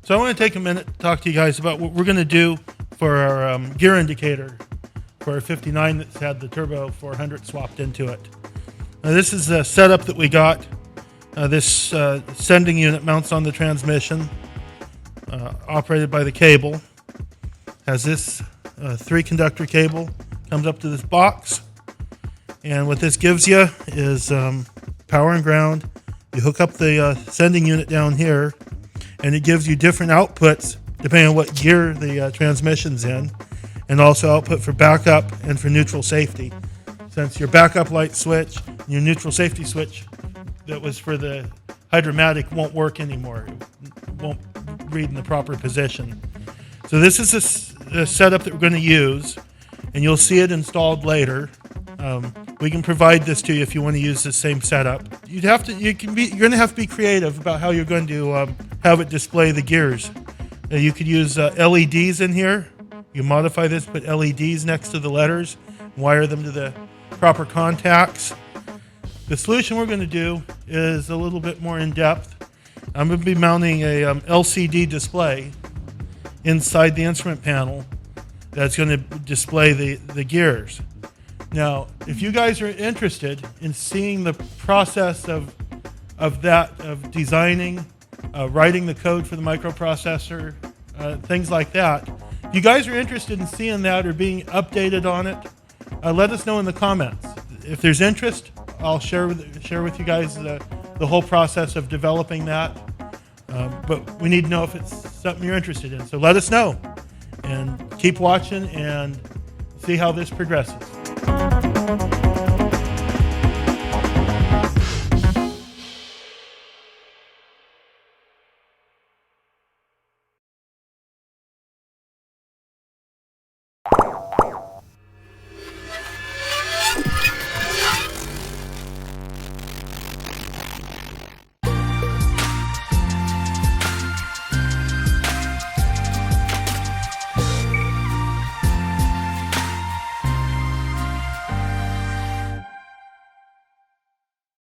So I want to take a minute to talk to you guys about what we're going to do for our gear indicator for our 59 that's had the Turbo 400 swapped into it. Now this is a setup that we got. This sending unit mounts on the transmission, operated by the cable. Has this 3-conductor cable, comes up to this box, and what this gives you is power and ground. You hook up the sending unit down here, and it gives you different outputs depending on what gear the transmission's in, and also output for backup and for neutral safety. Since your backup light switch and your neutral safety switch that was for the hydromatic won't work anymore. It won't read in the proper position. So this is the setup that we're going to use, and you'll see it installed later. We can provide this to you if you want to use the same setup. You're going to have to be creative about how you're going to have it display the gears. You could use LEDs in here. You modify this, put LEDs next to the letters, wire them to the proper contacts. The solution we're going to do is a little bit more in depth. I'm going to be mounting a LCD display inside the instrument panel that's going to display the gears. Now, if you guys are interested in seeing the process of designing, writing the code for the microprocessor, things like that, if you guys are interested in seeing that or being updated on it, let us know in the comments. If there's interest, I'll share with you guys the whole process of developing that. But we need to know if it's something you're interested in. So let us know, and keep watching and see how this progresses.